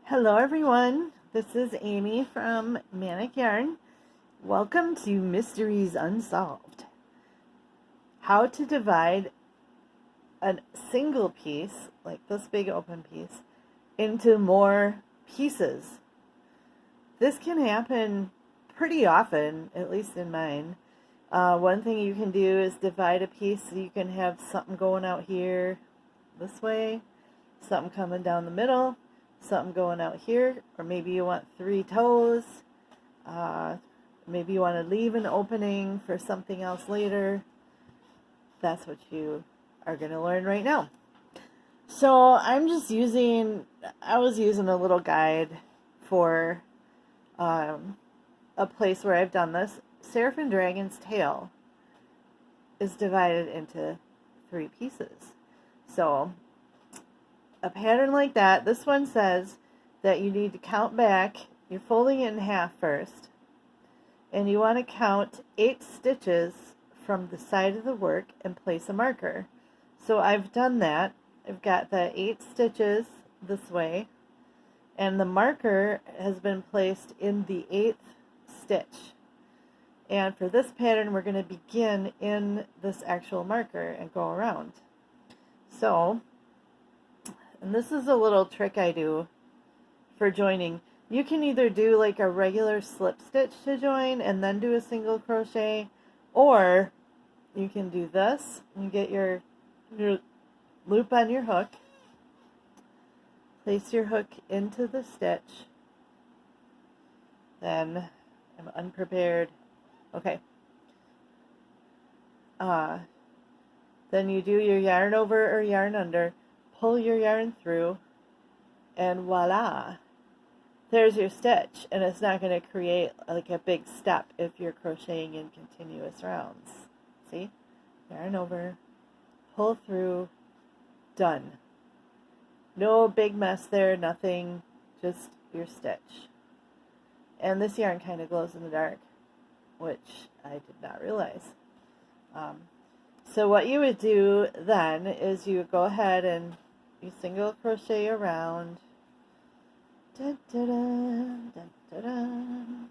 Hello everyone, this is Amy from Manic Yarn. Welcome to Mysteries Unsolved. How to divide a single piece, like this big open piece, into more pieces. This can happen pretty often, at least in mine. One thing you can do is divide a piece so you can have something going out here this way, something coming down the middle, something going out here, or maybe you want 3 toes. Maybe you want to leave an opening for something else later. That's what you are going to learn right now. So I was using a little guide for a place where I've done this. Seraphim Dragon's tail is divided into 3 pieces. So a pattern like that, this one says that you need to count back. You're folding it in half first, and you want to count 8 stitches from the side of the work and place a marker. So I've done that. I've got the 8 stitches this way, and the marker has been placed in the 8th stitch. And for this pattern, we're going to begin in this actual marker and go around. So, and this is a little trick I do for joining. You can either do like a regular slip stitch to join and then do a single crochet, or you can do this and get your loop on your hook, place your hook into the stitch, then I'm unprepared. Okay. Then you do your yarn over or yarn under, pull your yarn through, and voila, there's your stitch. And it's not going to create like a big step if you're crocheting in continuous rounds. See? Yarn over, pull through, done. No big mess there, nothing, just your stitch. And this yarn kind of glows in the dark, which I did not realize. So what you would do then is you would go ahead and you single crochet around. Dun, dun, dun, dun, dun, dun.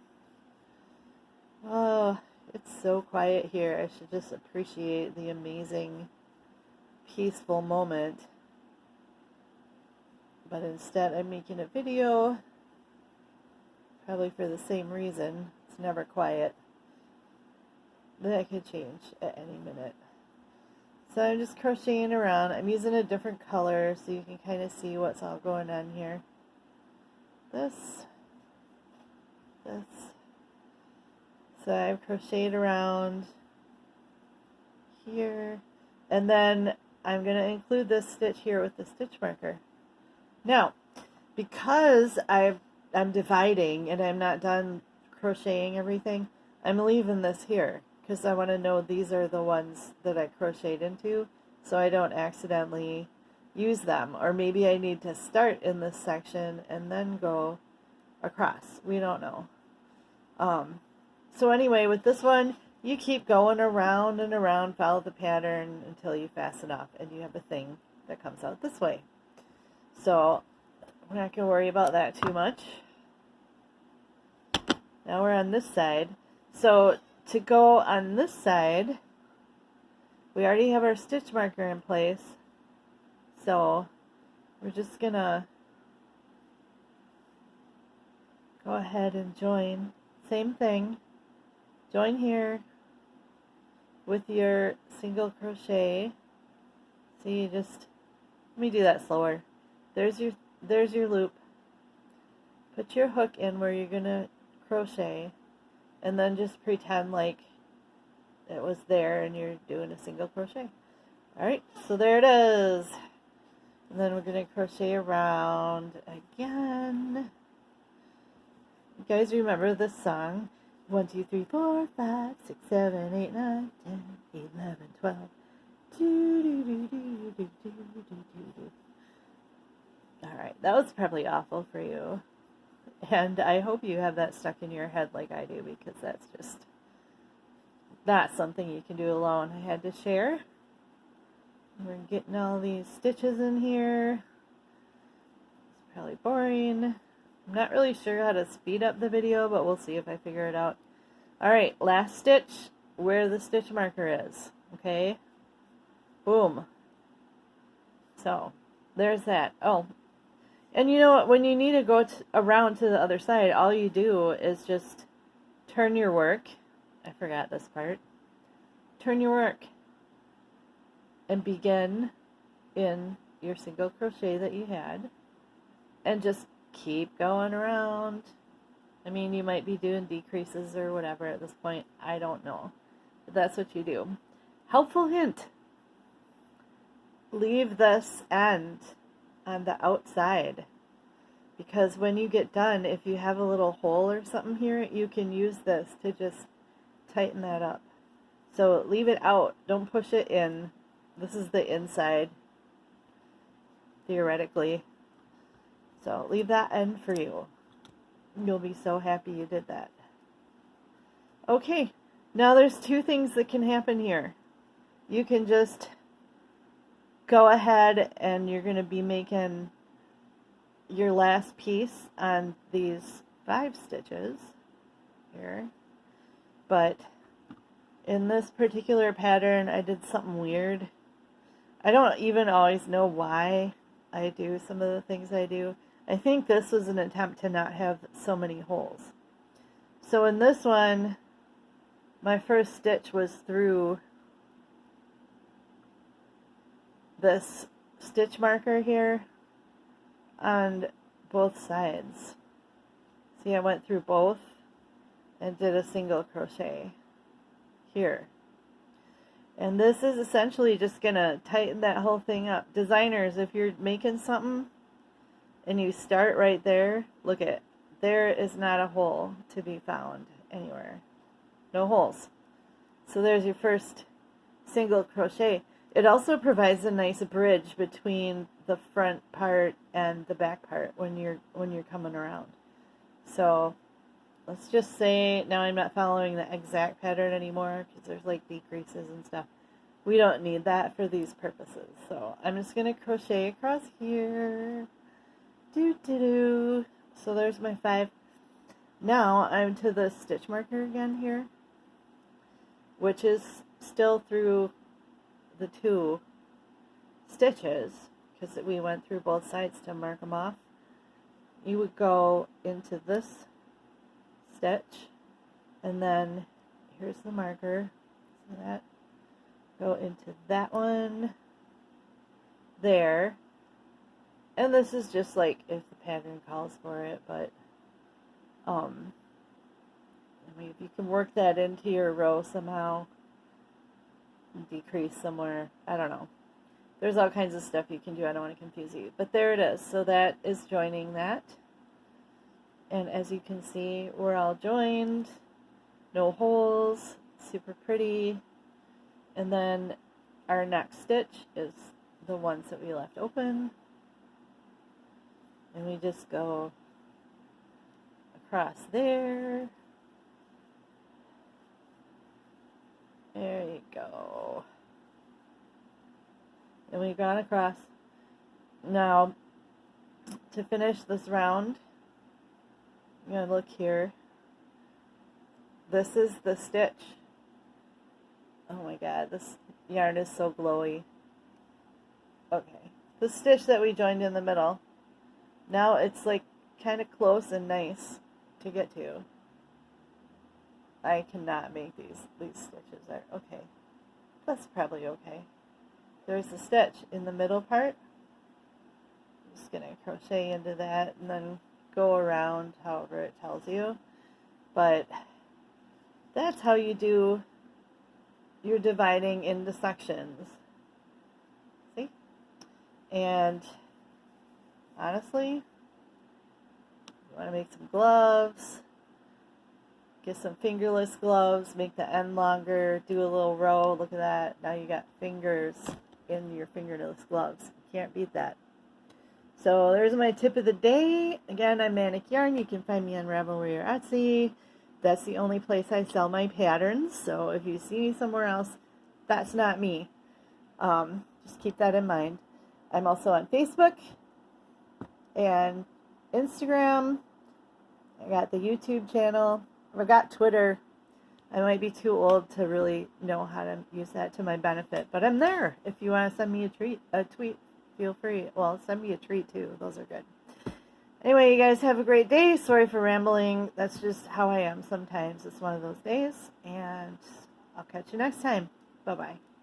Oh, it's so quiet here. I should just appreciate the amazing, peaceful moment. But instead I'm making a video, probably for the same reason. It's never quiet. That could change at any minute. So I'm just crocheting around. I'm using a different color so you can kind of see what's all going on here. This. So I've crocheted around here. And then I'm going to include this stitch here with the stitch marker. Now, because I'm dividing and I'm not done crocheting everything, I'm leaving this here, because I want to know these are the ones that I crocheted into, so I don't accidentally use them. Or maybe I need to start in this section and then go across. We don't know. So anyway, with this one, you keep going around and around, follow the pattern until you fasten up and you have a thing that comes out this way. So we're not going to worry about that too much. Now we're on this side. So to go on this side, we already have our stitch marker in place. So we're just going to go ahead and join. Same thing. Join here with your single crochet. So you just, let me do that slower. There's your loop. Put your hook in where you're going to crochet, and then just pretend like it was there and you're doing a single crochet. Alright, so there it is. And then we're going to crochet around again. You guys remember this song? 1, 2, 3, 4, 5, 6, 7, 8, 9, 10, 11, 12. Alright, that was probably awful for you. And I hope you have that stuck in your head like I do, because that's just not something you can do alone. I had to share. We're getting all these stitches in here. probably boring. I'm not really sure how to speed up the video, but we'll see if I figure it out. Alright, last stitch where the stitch marker is. Okay? Boom. So, there's that. Oh, and you know what? When you need to go around to the other side, all you do is just turn your work. I forgot this part. Turn your work and begin in your single crochet that you had, and just keep going around. I mean, you might be doing decreases or whatever at this point. I don't know. But that's what you do. Helpful hint. Leave this end on the outside, because when you get done, if you have a little hole or something here, you can use this to just tighten that up. So leave it out. Don't push it in. This is the inside, theoretically. So leave that end for you. You'll be so happy you did that. Okay, now there's two things that can happen here. You can just go ahead and you're going to be making your last piece on these 5 stitches here. But in this particular pattern, I did something weird. I don't even always know why I do some of the things I do. I think this was an attempt to not have so many holes. So in this one, my first stitch was through this stitch marker here on both sides. See, I went through both and did a single crochet here. And this is essentially just going to tighten that whole thing up. Designers, if you're making something and you start right there, look at, there is not a hole to be found anywhere. No holes. So there's your first single crochet. It also provides a nice bridge between the front part and the back part when you're coming around. So let's just say, now I'm not following the exact pattern anymore because there's like decreases and stuff. We don't need that for these purposes. So I'm just going to crochet across here. So there's my 5. Now I'm to the stitch marker again here, which is still through the 2 stitches because we went through both sides to mark them off. You would go into this stitch, and then here's the marker, so that go into that one there, and this is just like if the pattern calls for it, but I mean, if you can work that into your row somehow, decrease somewhere, I don't know. There's all kinds of stuff you can do. I don't want to confuse you, but there it is. So that is joining that. And as you can see, we're all joined, no holes, super pretty. And then our next stitch is the ones that we left open. And we just go across there. There you go. And we've gone across. Now, to finish this round, I'm going to look here. This is the stitch. Oh my god, this yarn is so glowy. Okay. The stitch that we joined in the middle. Now it's like kind of close and nice to get to. I cannot make these stitches there. Okay. That's probably okay. There's a stitch in the middle part. I'm just going to crochet into that and then go around however it tells you. But that's how you do your dividing into sections. See? And honestly, you want to make some gloves. Get some fingerless gloves, make the end longer, do a little row, look at that. Now you got fingers in your fingerless gloves. Can't beat that. So there's my tip of the day. Again, I'm Manic Yarn. You can find me on Ravelry or Etsy. That's the only place I sell my patterns. So if you see me somewhere else, that's not me. Just keep that in mind. I'm also on Facebook. and Instagram. I got the YouTube channel. I got Twitter. I might be too old to really know how to use that to my benefit, but I'm there. If you want to send me a tweet, feel free. Well, send me a treat too. Those are good. Anyway, you guys have a great day. Sorry for rambling. That's just how I am sometimes. It's one of those days, and I'll catch you next time. Bye-bye.